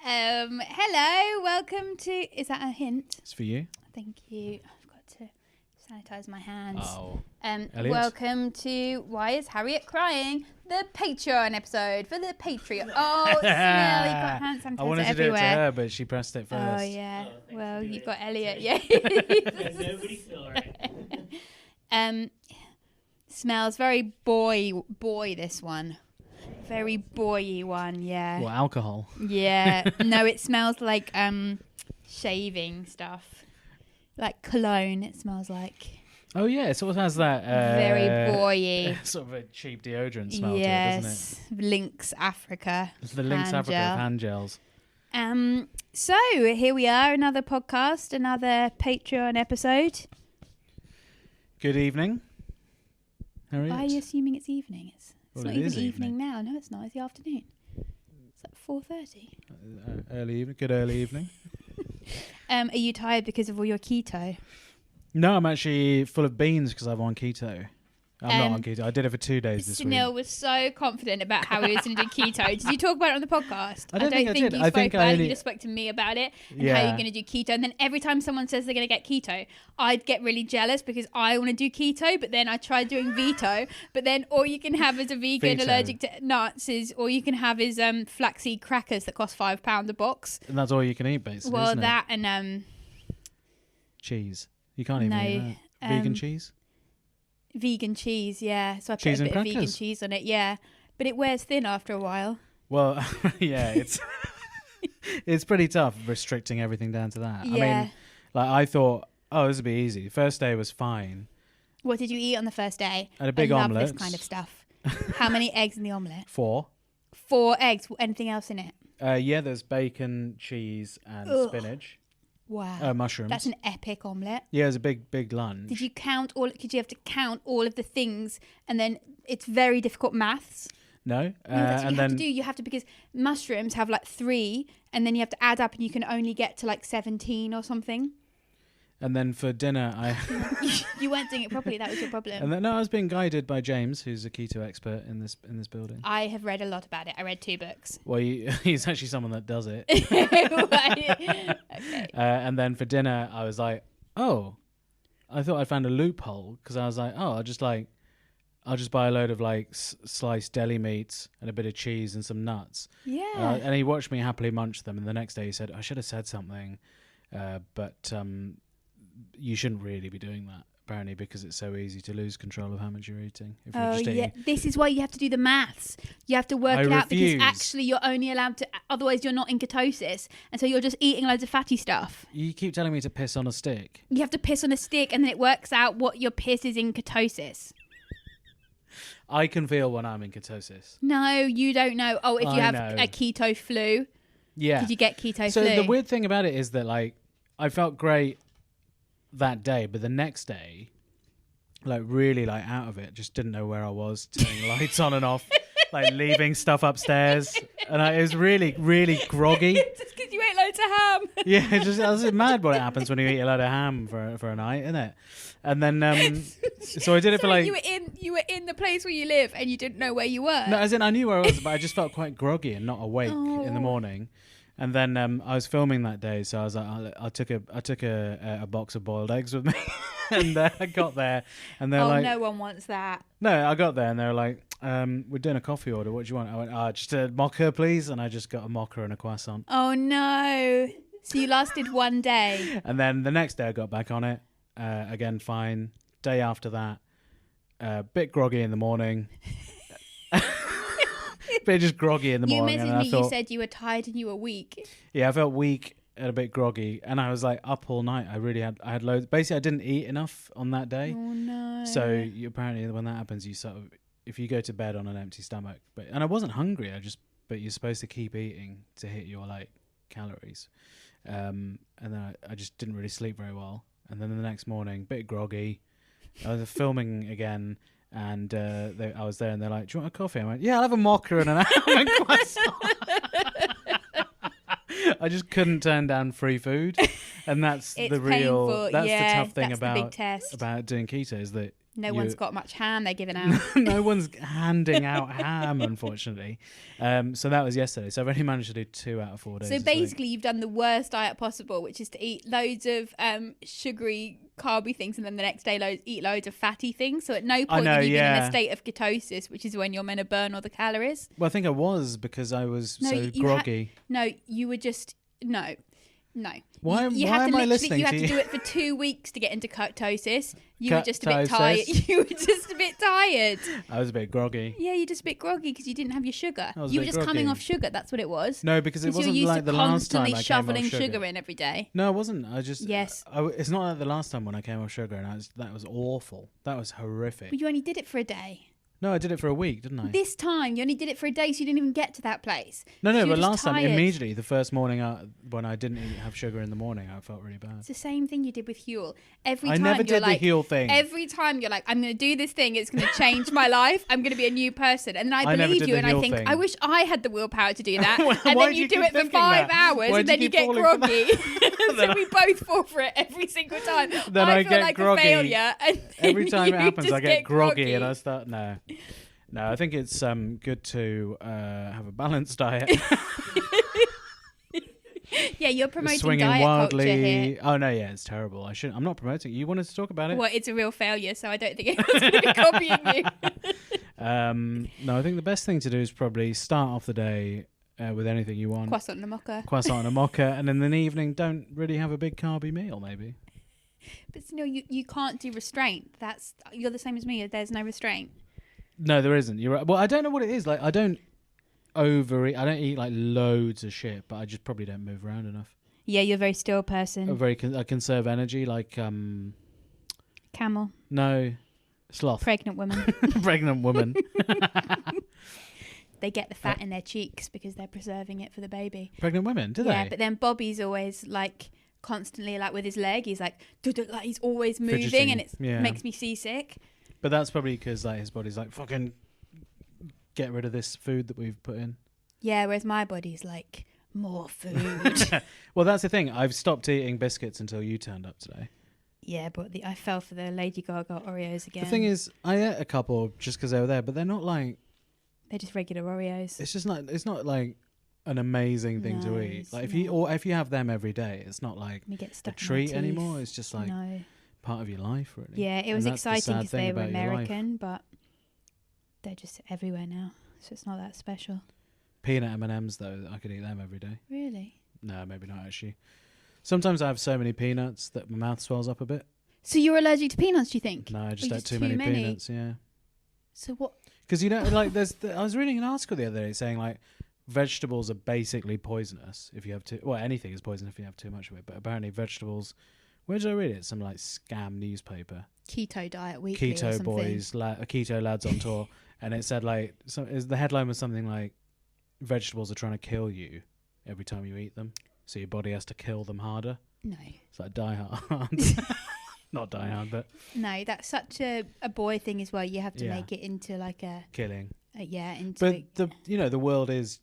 Hello, welcome to... Is that a hint? It's for you. Thank you. I've got to sanitize my hands. Oh. Welcome to Why is Harriet Crying? The Patreon episode for the Patreon. Oh, smell, you've got hand sanitizer everywhere. I wanted to do it to her, but she pressed it first. Oh, yeah. Oh, well, you've got Elliot. Yeah. Nobody saw it. Smells very boy, this one. Very boy-y one, yeah. What, alcohol? Yeah. No, it smells like shaving stuff. Like cologne, it smells like. Oh, yeah. It sort of has that... very boy-y. Sort of a cheap deodorant smell to it, doesn't it? Lynx Africa. It's the Lynx Africa of hand gels. So, here we are, another podcast, another Patreon episode. Good evening, Harriet. Why are you assuming it's evening? It's not it even is evening now. No, it's not. It's the afternoon. It's like 4:30. Early evening. Good early evening. Are you tired because of all your keto? No, I'm actually full of beans because I'm on keto. I'm not on keto. I did it for 2 days this week. Sunil was so confident about how he was going to do keto. Did you talk about it on the podcast? I don't think I did. You spoke about it. You just spoke to me about it and how you're going to do keto. And then every time someone says they're going to get keto, I'd get really jealous because I want to do keto, but then I tried doing veto. But then all you can have as a vegan allergic to nuts is all you can have is flaxseed crackers that cost £5 a box. And that's all you can eat, basically. Well, isn't that it? And cheese. You can't even eat that. Vegan cheese? Vegan cheese, yeah. So I put Cheese a bit and of vegan crackers. cheese on it, yeah. But it wears thin after a while. Well, yeah, it's it's pretty tough restricting everything down to that. Yeah. I mean, like I thought, oh, this would be easy. The first day was fine. What did you eat on the first day? I had a big I omelette. love this kind of stuff. How many eggs in the omelette? 4. 4 eggs. Anything else in it? Yeah, there's bacon, cheese, and spinach. Wow. Mushrooms. That's an epic omelette. Yeah, it was a big lunch. Did you count all? Did you have to count all of the things? And then it's very difficult maths. No. No, that's what and you have to do. You have to, because mushrooms have like 3, and then you have to add up, and you can only get to like 17 or something. And then for dinner, You weren't doing it properly. That was your problem. And then, no, I was being guided by James, who's a keto expert in this building. I have read a lot about it. I read 2 books. Well, he's actually someone that does it. Okay. And then for dinner, I was like, oh, I thought I found a loophole because I was like, oh, I'll just buy a load of like sliced deli meats and a bit of cheese and some nuts. Yeah. And he watched me happily munch them. And the next day he said, I should have said something, but you shouldn't really be doing that, apparently, because it's so easy to lose control of how much you're eating. If you're just eating. This is why you have to do the maths. You have to work it out, because actually you're only allowed to, otherwise you're not in ketosis, and so you're just eating loads of fatty stuff. You keep telling me to piss on a stick. You have to piss on a stick, and then it works out what your piss is in ketosis. I can feel when I'm in ketosis. No, you don't know. Oh, if you have a keto flu. Yeah. Did you get keto flu? So the weird thing about it is that, like, I felt great that day, but the next day, like, really, like, out of it, just didn't know where I was, turning lights on and off, like, leaving stuff upstairs, and it was really, really groggy. Just because you ate loads of ham. Yeah, I was mad what happens when you eat a load of ham for a night, isn't it? And then, so I did it for like... You were in the place where you live and you didn't know where you were. No, as in I knew where I was, but I just felt quite groggy and not awake in the morning. And then I was filming that day, so I was like, I took a box of boiled eggs with me, and I got there, and they're like, no one wants that. No, I got there, and they're like, we're doing a coffee order. What do you want? I went, just a mocha, please, and I just got a mocha and a croissant. Oh no! So you lasted one day. And then the next day I got back on it, again fine. Day after that, bit groggy in the morning. Bit just groggy in the morning. You messaged me, you said you were tired and you were weak. Yeah, I felt weak and a bit groggy, and I was like up all night. I had loads. Basically, I didn't eat enough on that day. Oh no! So apparently, when that happens, you if you go to bed on an empty stomach, and I wasn't hungry. But you're supposed to keep eating to hit your like calories, and then I just didn't really sleep very well. And then the next morning, bit groggy. I was filming again. And I was there, and they're like, "Do you want a coffee?" I went, "Yeah, I'll have a mocha and an almond croissant." I just couldn't turn down free food, and that's the tough thing about doing keto is that No one's got much ham they're giving out. No one's handing out ham, unfortunately. So that was yesterday. So I've only managed to do 2 out of 4 days. So basically, you've done the worst diet possible, which is to eat loads of sugary, carby things, and then the next day eat loads of fatty things. So at no point have you been in a state of ketosis, which is when you're meant to burn all the calories. Well, I think I was because I was groggy. You were just... No. Why am I listening you to had you? to do it for 2 weeks to get into ketosis. You were just a bit tired. You were just a bit tired. I was a bit groggy. Yeah, you're just a bit groggy because you didn't have your sugar. You were just coming off sugar. That's what it was. No, because it wasn't like the last time I came off sugar. Constantly shoveling sugar in every day. No, it wasn't. I just... Yes. It's not like the last time when I came off sugar and that was awful. That was horrific. But you only did it for a day. No, I did it for a week, didn't I? This time, you only did it for a day, so you didn't even get to that place. No, so but last time, immediately, the first morning when I didn't have sugar in the morning, I felt really bad. It's the same thing you did with Huel. I never did the Huel thing. Every time you're like, I'm going to do this thing, it's going to change my life, I'm going to be a new person. And then I believe you and I think, I wish I had the willpower to do that. And then you do it for 5 hours and then you get groggy. So we both fall for it every single time. Then I feel get like groggy. A failure. And every time it happens, I get groggy and I start... No, I think it's good to have a balanced diet. Yeah, you're promoting Swinging diet wildly. culture here. Oh no, yeah, it's terrible. I'm not promoting. You wanted to talk about it? Well, it's a real failure, so I don't think anyone's going to be copying you. No, I think the best thing to do is probably start off the day with anything you want. Croissant and a mocha. Croissant and a mocha, and in the evening, don't really have a big carby meal, maybe. But you can't do restraint. You're the same as me. There's no restraint. No, there isn't. You're right. Well, I don't know what it is. Like, I don't overeat. I don't eat like loads of shit, but I just probably don't move around enough. Yeah, you're a very still person. I conserve energy, like Camel. No, sloth. Pregnant women. Pregnant woman. They get the fat in their cheeks because they're preserving it for the baby. Pregnant women, do they? Yeah, but then Bobby's always like constantly like with his leg. He's like he's always moving, fidgeting. and it makes me seasick. But that's probably because like his body's like, fucking get rid of this food that we've put in. Yeah, whereas my body's like, more food. Well, that's the thing. I've stopped eating biscuits until you turned up today. Yeah, but I fell for the Lady Gaga Oreos again. The thing is, I ate a couple just because they were there, but they're not like... They're just regular Oreos. It's not like an amazing thing to eat. Like if you have them every day, it's not like a treat anymore. It's just like... part of your life, really. Yeah, it was exciting because they were American, but they're just everywhere now, so it's not that special. Peanut M&Ms though, I could eat them every day. Really? No, maybe not actually. Sometimes I have so many peanuts that my mouth swells up a bit. So you're allergic to peanuts, do you think? No, I just had too many peanuts. Yeah. So what? Because like I was reading an article the other day saying like vegetables are basically poisonous if you have too. Well, anything is poisonous if you have too much of it, but apparently vegetables. Where did I read it? Some like scam newspaper. Keto Diet Weekly. Keto boys, keto lads on tour, and it said like the headline was something like, "Vegetables are trying to kill you every time you eat them, so your body has to kill them harder." No, it's like Die Hard. Not Die Hard, but no, that's such a boy thing as well. You have to make it into like a killing. Into but the world is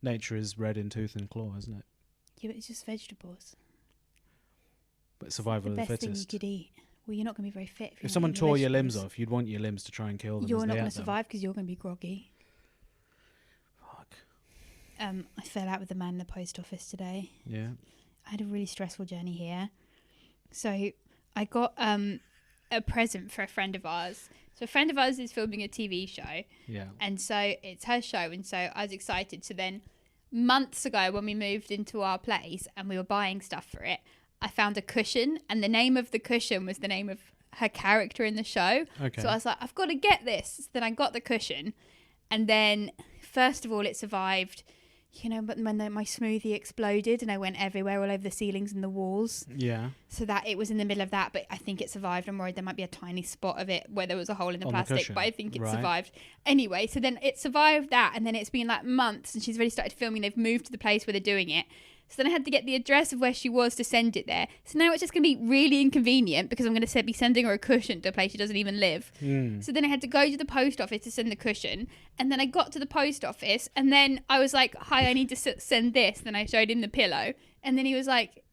nature is red in tooth and claw, isn't it? Yeah, but it's just vegetables. But survival of the fittest. The best thing you could eat. Well, you're not going to be very fit. If someone tore your limbs off, you'd want your limbs to try and kill them. You're not going to survive because you're going to be groggy. Fuck. I fell out with the man in the post office today. Yeah. I had a really stressful journey here. So I got a present for a friend of ours. So a friend of ours is filming a TV show. Yeah. And so it's her show. And so I was excited. So then months ago when we moved into our place and we were buying stuff for it, I found a cushion, and the name of the cushion was the name of her character in the show. Okay. So I was like, I've got to get this. So then I got the cushion, and then first of all, it survived. But when my smoothie exploded and I went everywhere, all over the ceilings and the walls. Yeah. So that it was in the middle of that, but I think it survived. I'm worried there might be a tiny spot of it where there was a hole in the plastic, but I think it survived. Anyway, so then it survived that, and then it's been like months, and she's already started filming. They've moved to the place where they're doing it. So then I had to get the address of where she was to send it there. So now it's just going to be really inconvenient because I'm going to be sending her a cushion to a place she doesn't even live. So then I had to go to the post office to send the cushion. And then I got to the post office and then I was like, hi, I need to send this. Then I showed him the pillow. And then he was like,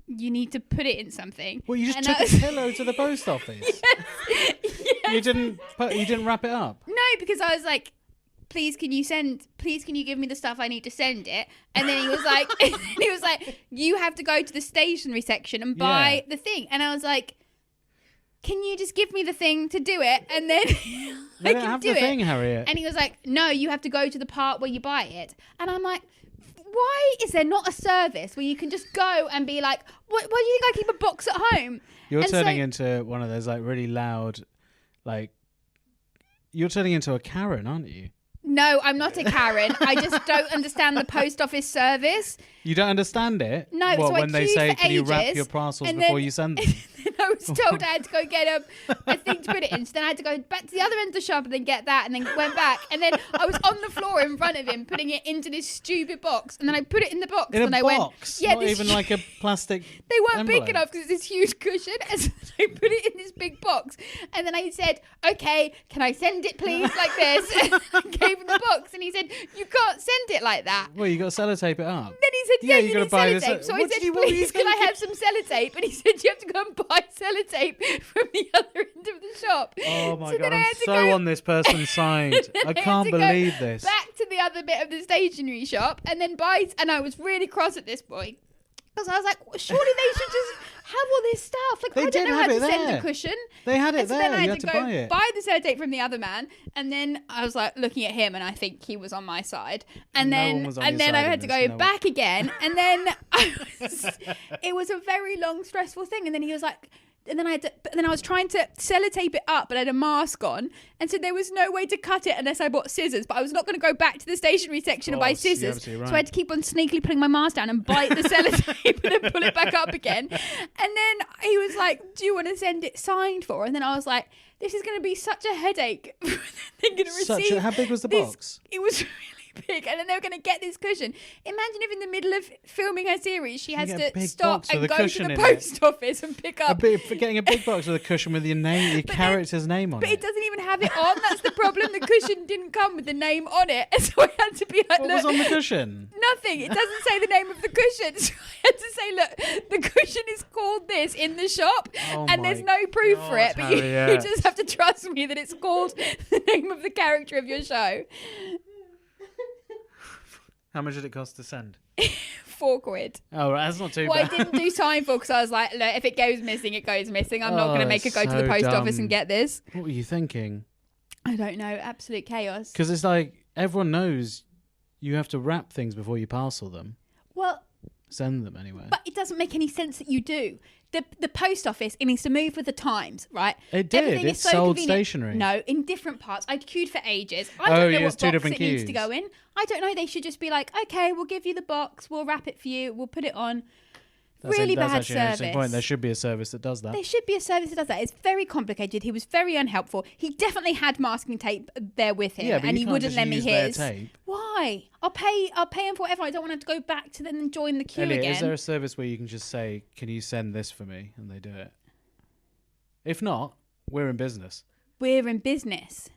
you need to put it in something. Well, you just And took I a was- pillow to the post office. Yes. You didn't wrap it up. No, because I was like, please can you give me the stuff I need to send it? And then he was like, you have to go to the stationery section and buy the thing. And I was like, can you just give me the thing to do it? And then They I don't can have do the it. thing, Harriet. And he was like, no, you have to go to the part where you buy it. And I'm like, why is there not a service where you can just go and be like, why do you think I keep a box at home? You're And turning so- into one of those like really loud, like you're turning into a Karen, aren't you? No, I'm not a Karen. I just don't understand the post office service. You don't understand it? No, What, so I when they queued say, for can you wrap ages, your parcels and before then- you send them? And I was told I had to go get a thing to put it in. So then I had to go back to the other end of the shop and then get that and then went back. And then I was on the floor in front of him putting it into this stupid box. And then I put it in the box. In and a I box? went, Not even like a plastic They weren't envelope. big enough because it's this huge cushion. And so I put it in this big box. And then I said, okay, can I send it please like this? And I gave him the box. And he said, you can't send it like that. Well, you got to sellotape it up. Then he said, yeah, you you gotta need buy this- sellotape. So I What said, did you- what were you please, can I thinking? have some sellotape? And he said, you have to go and buy sellotape from the other end of the shop. Oh my So God, then I I'm had to so go- on this person's side. I had can't to go believe this. Back to the other bit of the stationery shop and then buy. And I was really cross at this point because I was like, well, surely they should just have all this stuff. Like, They I did don't know how have to it send there. a cushion. They had it And so there. then I You had to to go buy it. buy the sellotape from the other man, and then I was like looking at him, and I think he was on my side. And No then one was on and your then side I in had to this, go no one. back again, and then it was a very long, stressful thing. And then he was like. And then I was trying to sellotape it up, but I had a mask on, and so there was no way to cut it unless I bought scissors. But I was not going to go back to the stationery section and buy course, you're scissors, absolutely so I had to keep on sneakily putting my mask down and bite the sellotape and then pull it back up again. And then he was like, "Do you want to send it signed for?" And then I was like, "This is going to be such a headache. They're going to receive." How big was the this- box? It was really big, and then they were going to get this cushion. Imagine if in the middle of filming her series, she has get a to big stop box with and a go to cushion the in it. post office and pick up. For getting a big box with a cushion with your name, your But character's name on But it. it doesn't even have it on. That's the problem. The cushion didn't come with the name on it. And so I had to be like, What look, was on the cushion? nothing. It doesn't say the name of the cushion. So I had to say, look, the cushion is called this in the shop. Oh And my there's no proof for it. God, But you Harriet. just have to trust me that it's called the name of the character of your show. How much did it cost to send? £4. Oh, right, that's not too Well, I bad. didn't do time for because I was like, look, if it goes missing, it goes missing. I'm not Oh, going to make her it's go to the so post office dumb. and get this. What were you thinking? I don't know. Absolute chaos. Because it's like everyone knows you have to wrap things before you parcel them. Well, Send them anywhere. but it doesn't make any sense that you do. The post office, it needs to move with the times, right? It did. Everything It is so sold convenient. stationery. No, in different parts. I'd queued for ages. I Oh, don't know yeah, what it's two box different it needs to queues. go in. I don't know. They should just be like, okay, we'll give you the box. We'll wrap it for you. We'll put it on. That's Really that's bad actually an interesting service. point. There should be a service that does that. There should be a service that does that. It's very complicated. He was very unhelpful. He definitely had masking tape there with him, Yeah, but and you he can't wouldn't just lend me use their his. tape. Why? I'll pay him for whatever. I don't want to have to go back to them and join the queue Elliot, again. is there a service where you can just say, "Can you send this for me?" and they do it? If not, we're in business. We're in business.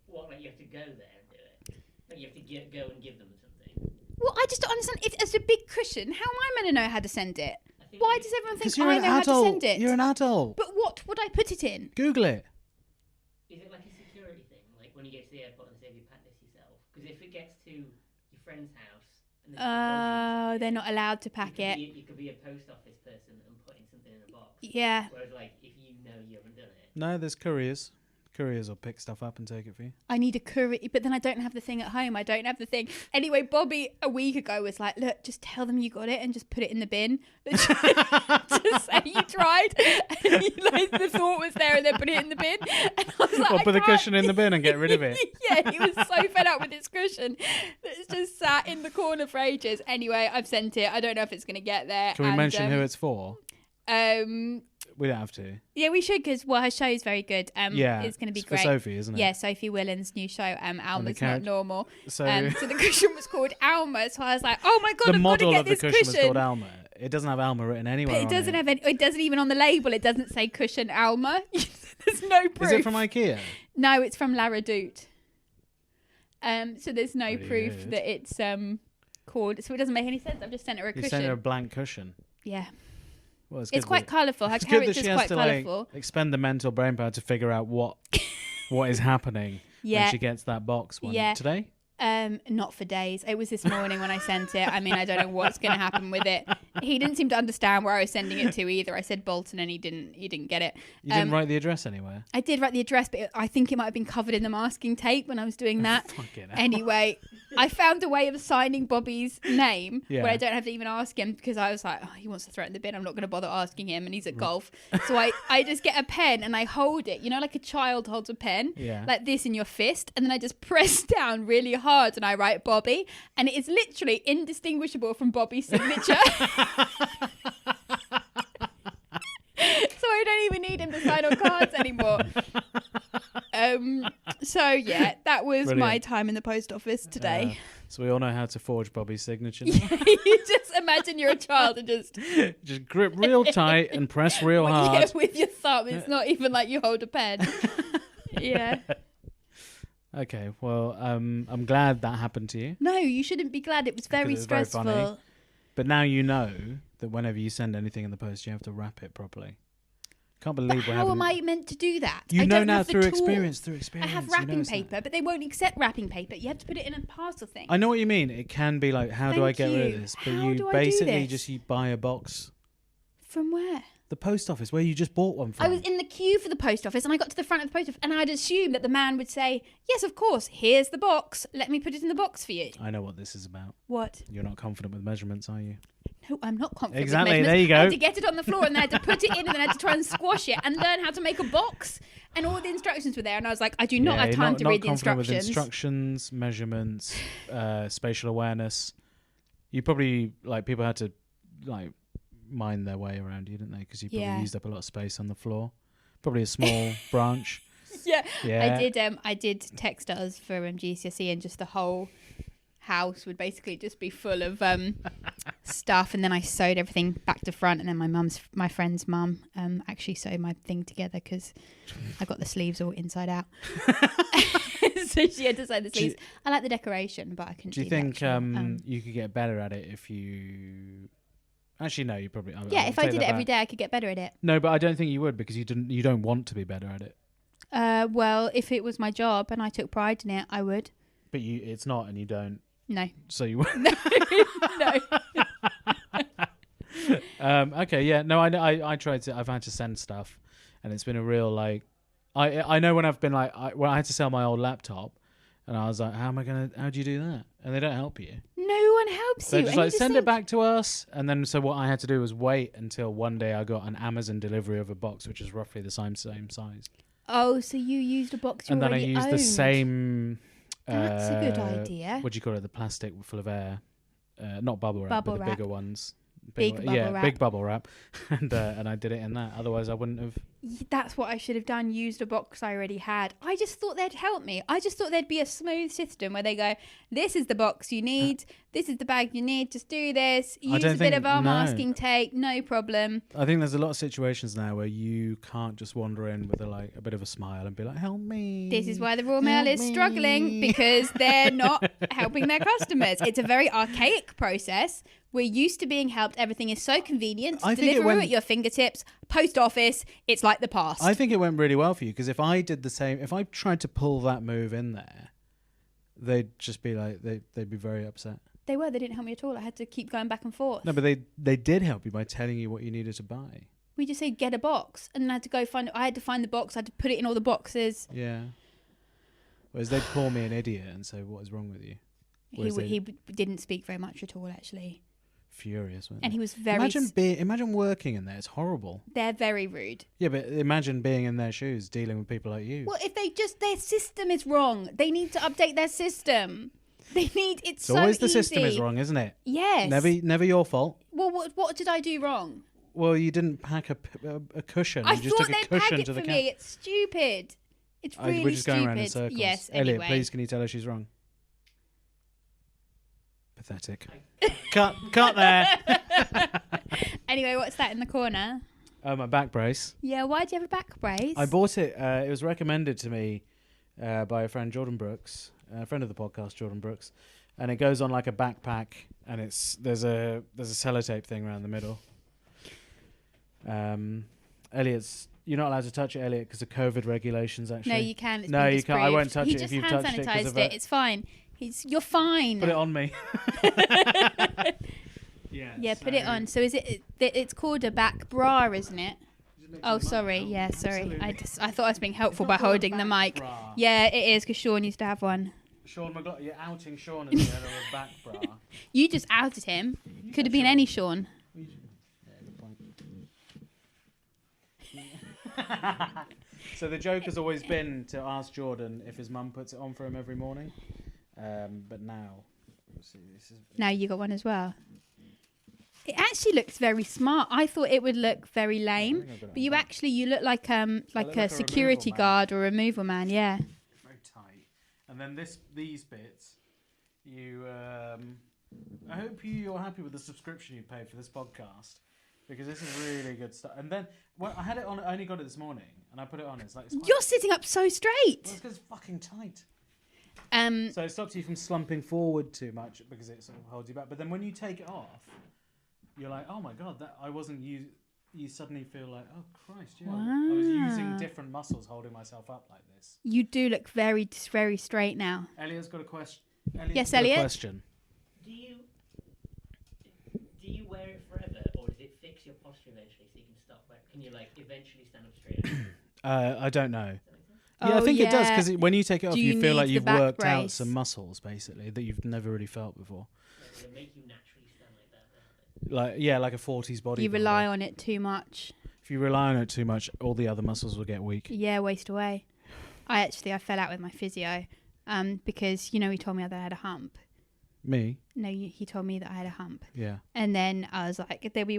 What, like you have to go there and do it? Like you have to go and give them something? Well, I just don't understand. If it's a big cushion, how am I meant to know how to send it? I think Why you- does everyone think Because you're I an know how to adult. send it? You're an adult. But what would I put it in? Google it. Is it like a security thing? Like when you get to the airport and say, "Have you packed this yourself?" Because if it gets to your friend's house, and Oh, they're not allowed to pack it. You could be a post office person and putting something in a box. Yeah. Whereas, like, if you know you haven't done it, No, there's couriers. Couriers will pick stuff up and take it for you. I need a courier, but then I don't have the thing at home. I don't have the thing. Anyway, Bobby a week ago was like, look, just tell them you got it and just put it in the bin. Just say you tried. And the thought was there and then put it in the bin. And I was like, Or I put the can't. cushion in the bin and get rid of it. Yeah, he was so fed up with his cushion. It's just sat in the corner for ages. Anyway, I've sent it. I don't know if it's going to get there. Can we And, mention who it's for? We don't have to. Yeah, we should because her show is very good. Yeah, it's going to be it's great. for Sophie, isn't it? Yeah, Sophie Willen's new show. Alma's not normal. So, So the cushion was called Alma. So I was like, oh my god, the I've got to model get of the this cushion was called Alma. It doesn't have Alma written anywhere. But it on doesn't it. have any. It doesn't even on the label. It doesn't say cushion Alma. There's no proof. Is it from IKEA? No, it's from La Redoute. So there's no Pretty proof good. that it's called, so it doesn't make any sense. I've just sent her a You cushion. sent her a blank cushion. Yeah. Well, It's quite colourful. Her It's good that character's she has quite to colourful. expend the mental brain power to figure out what is happening when she gets that box today. Not for days. It was this morning when I sent it. I mean, I don't know what's going to happen with it. He didn't seem to understand where I was sending it to either. I said Bolton and he didn't get it. You didn't write the address anywhere? I did write the address, but I think it might have been covered in the masking tape when I was doing that. Anyway, I found a way of signing Bobby's name where I don't have to even ask him, because I was like, oh, he wants to throw it in the bin. I'm not going to bother asking him, and he's at golf. So I just get a pen and I hold it, like a child holds a pen, like this in your fist, and then I just press down really hard and I write Bobby, and it is literally indistinguishable from Bobby's signature. So I don't even need him to sign on cards anymore. So yeah, that was my time in the post office today. So we all know how to forge Bobby's signature. You just imagine you're a child and just grip real tight and press real hard. Yeah, with your thumb. It's not even like you hold a pen. Yeah. Okay, well, I'm glad that happened to you. No, you shouldn't be glad. It was very stressful. Very funny. But now you know that whenever you send anything in the post, you have to wrap it properly. Can't believe how am I meant to do that? You I know don't now have the through tools. experience. I have wrapping paper, but they won't accept wrapping paper. You have to put it in a parcel thing. I know what you mean. It can be like, how do I get rid of this? But How you do I basically do this? you buy a box. From where? The post office, where you just bought one from. I was in the queue for the post office, and I got to the front of the post office, and I'd assume that the man would say, yes, of course, here's the box. Let me put it in the box for you. I know what this is about. What? You're not confident with measurements, are you? No, I'm not confident Exactly, with measurements. there you go. I had to get it on the floor, and then I had to put it in, and then I had to try and squash it and learn how to make a box. And all the instructions were there, and I was like, I do not have time to read the instructions. With instructions, measurements, spatial awareness. You probably, people had to, mind their way around you, didn't they? Because you probably used up a lot of space on the floor. Probably a small branch. Yeah. I did text us for GCSE, and just the whole house would basically just be full of stuff, and then I sewed everything back to front, and then my friend's mum actually sewed my thing together, because I got the sleeves all inside out. So she had to sew the sleeves. I like the decoration, but I couldn't do you think you could get better at it if you... Actually, no, you probably... if I did it every day, I could get better at it. No, but I don't think you would, because you don't want to be better at it. Well, if it was my job and I took pride in it, I would. But it's not, and you don't. No. So you would. No. Okay, yeah. No, I tried to... I've had to send stuff, and it's been a real, I know when I've been, when I had to sell my old laptop, and I was like, how do you do that? And they don't help you. No one helps you. They're just send it back to us. And then, so what I had to do was wait until one day I got an Amazon delivery of a box, which is roughly the same size. Oh, so you used a box you already owned. And then I used the same... That's a good idea. What do you call it? The plastic full of air. Not bubble wrap, but the bigger ones. Big bubble wrap. Big bubble wrap. And I did it in that. Otherwise, I wouldn't have... That's what I should have done, used a box I already had. I just thought they'd help me. I just thought there'd be a smooth system where they go, this is the box you need, this is the bag you need, just do this, use a bit of our masking tape, no problem. I think there's a lot of situations now where you can't just wander in with a bit of a smile and be like, help me. This is why the Royal Mail is struggling, because they're not helping their customers. It's a very archaic process. We're used to being helped. Everything is so convenient. Deliveroo at your fingertips. Post office, it's like the past. I think it went really well for you, because if I did the same, if I tried to pull that move in there, they'd just be like, they'd be very upset. They didn't help me at all. I had to keep going back and forth. No, but they did help you by telling you what you needed to buy. We just said, get a box. And I had to go I had to find the box. I had to put it in all the boxes. Yeah. Whereas they'd call me an idiot and say, what is wrong with you? He didn't speak very much at all, actually. Furious, wasn't and he was very... Imagine working in there. It's horrible. They're very rude. Yeah, but imagine being in their shoes, dealing with people like you. Well, if their system is wrong. They need to update their system. It's so always the easy. system is wrong, isn't it? Yes. Never your fault. Well, what did I do wrong? Well, you didn't pack a cushion. I thought they'd pack it for me. It's stupid. It's really stupid. We're just going around in circles. Yes, Elliot, anyway. please, can you tell her she's wrong? Pathetic. cut there. Anyway, what's that in the corner? My back brace. Yeah, why do you have a back brace? I bought it. It was recommended to me by a friend, Jordan Brooks, a friend of the podcast, Jordan Brooks. and it goes on like a backpack, and there's a sellotape thing around the middle. Elliot's. You're not allowed to touch it, Elliot, because of COVID regulations. Actually, No, you can. It's no, been you can't. I won't touch he it just if you've hand touched it. sanitized it. It's fine. You're fine. Put it on me. Yeah, put it on. So is it? It's called a back bra, isn't it? Oh, sorry. Yeah, sorry. I thought I was being helpful by holding the mic. Bra. Yeah, it is because Sean used to have one. Sean McLaughlin, you're outing Sean as the owner of a back bra. You just outed him. Could have been any Sean. So the joke has always been to ask Jordan if his mum puts it on for him every morning, but now, Now you got one as well. It actually looks very smart. I thought it would look very lame, but you look like a security guard or removal man. Yeah. Very tight. And then these bits, I hope you're happy with the subscription you paid for this podcast. Because this is really good stuff. And then I had it on. I only got it this morning, and I put it on. It's You're sitting up so straight. Well, it's because it's fucking tight. So it stops you from slumping forward too much because it sort of holds you back. But then when you take it off, you're like, oh my god, that I wasn't you. You suddenly feel like, oh Christ, yeah, wow. I was using different muscles holding myself up like this. You do look very, very straight now. Elliot's got a question. Yes, Elliot. Question. Do you wear it forever, or does it fix your posture eventually so you can stop wearing? Can you eventually stand up straight? I don't know. Oh, Yeah, I think it does because when you take it off, Do you you feel like need you've the back worked out brace? some muscles basically that you've never really felt before. Does it make you naturally stand like that? Like a 40s body. You rely on it too much. If you rely on it too much, all the other muscles will get weak. Yeah, waste away. I fell out with my physio because he told me that I had a hump. Me? No, he told me that I had a hump. Yeah. And then I was like, then he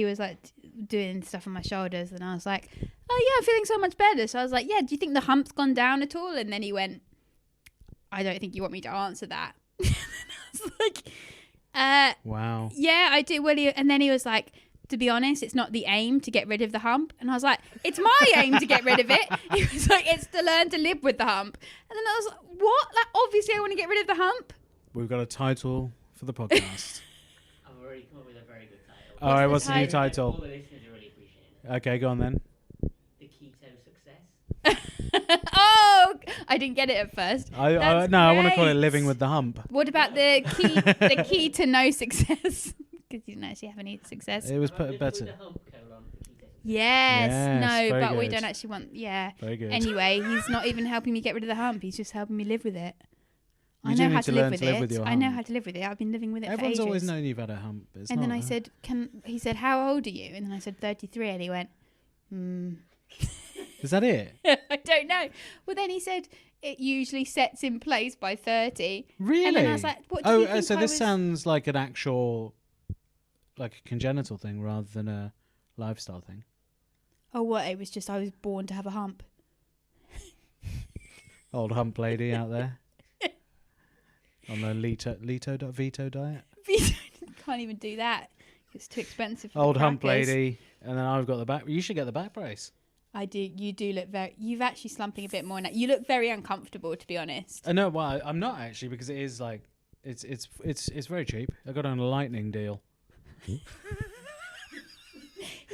was like doing stuff on my shoulders, and I was like, oh yeah, I'm feeling so much better. So I was like, yeah, do you think the hump's gone down at all? And then he went, I don't think you want me to answer that. And I was like, wow. Yeah, I do. Well, and then he was like, to be honest, it's not the aim to get rid of the hump. And I was like, it's my aim to get rid of it. He was like, it's to learn to live with the hump. And then I was like, what? Obviously I want to get rid of the hump. We've got a title for the podcast. I've already come up with a very good title. All right, what's the new title? All the listeners are really appreciating it. Okay, go on then. The Keto Success. Oh, I didn't get it at first. I want to call it Living with the Hump. What about the key to no success? Because you didn't actually have any success. It was Living better. with the Hump, colon, the Keto Success. Yes, no, very but we good. don't actually want. Yeah. Very good. Anyway, he's not even helping me get rid of the hump. He's just helping me live with it. You do need to learn to live with your I know hump. how to live with it. I've been living with it Everyone's for ages. always known you've had a hump. It's And not, then I said, he said, how old are you? And then I said, 33. And he went, Is that it? I don't know. Well, then he said, it usually sets in place by 30. Really? And then I was like, what do you think so I this was... sounds like an actual, like a congenital thing rather than a lifestyle thing. Oh, what? It was just I was born to have a hump. Old hump lady out there. On the veto diet. Can't even do that. It's too expensive for Old the hump crackers. lady. And then I've got the back. You should get the back brace. I do. You do look very... You've actually slumping a bit more now. You look very uncomfortable, to be honest. No, well, I'm not actually because it is like... It's very cheap. I got it on a lightning deal.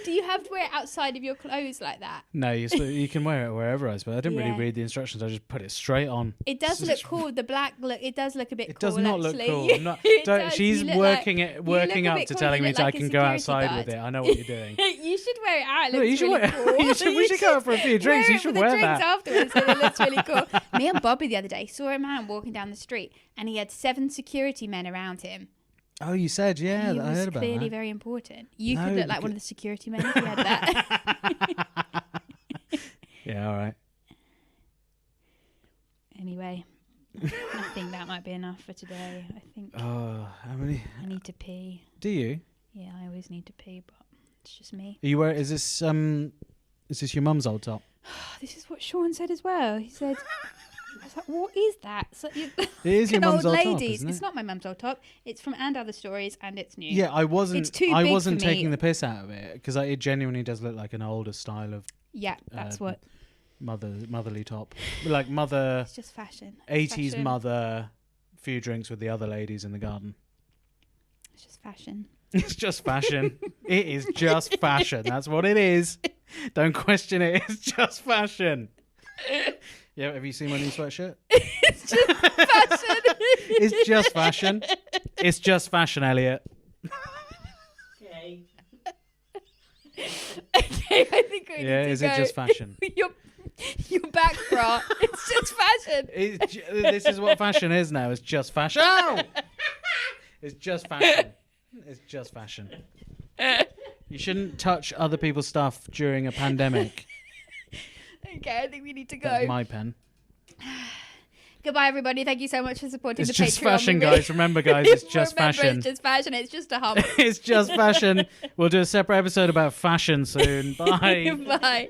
Do you have to wear it outside of your clothes like that? No, you can wear it wherever, I suppose. I didn't really Yeah. read the instructions. I just put it straight on. It does look cool. The black look. It does look a bit It cool. does not actually. look cool. I'm not, It don't, does. she's You look working like- it, working you look a up bit to cool. telling You me look I like a can go security outside guard. with it. I know what you're doing. You should wear it out. It No, looks you should really wear. cool. We should go out for a few drinks. Wear You it should for the wear drinks that. afterwards. And it looks really cool. Me and Bobby the other day saw a man walking down the street, and he had 7 security men around him. Oh, you said, yeah, He I was heard about clearly that. very important. You No, could look like one of the security men if you had that. Yeah, all right. Anyway, I think that might be enough for today. I think Oh, how many? I need to pee. Do you? Yeah, I always need to pee, but it's just me. Are you wearing? Is this your mum's old top? This is what Sean said as well. He said, I was like, what is that? So It is your an mum's old old top, ladies. isn't it? It's not my mum's old top. It's from And Other Stories, and it's new. Yeah, I wasn't. It's too I big wasn't for me. taking the piss out of it because it genuinely does look like an older style of Yeah, that's what. motherly top, like mother It's just fashion. 80s Fashion. mother few drinks with the other ladies in the garden. It's just fashion. It's just fashion. It is just fashion. That's what it is. Don't question it. It's just fashion. Yeah, have you seen my new sweatshirt? It's just fashion. It's just fashion. It's just fashion, Elliot. Okay. Okay, I think we need to is go. it just fashion? Your back bra. It's just fashion. This is what fashion is now. It's just fashion. Oh! It's just fashion. It's just fashion. You shouldn't touch other people's stuff during a pandemic. Okay, I think we need to go. That's my pen. Goodbye, everybody. Thank you so much for supporting It's the just Patreon. fashion, guys. Remember, guys, it's just fashion. It's just fashion. It's just a hump. It's just fashion. We'll do a separate episode about fashion soon. Bye. Bye.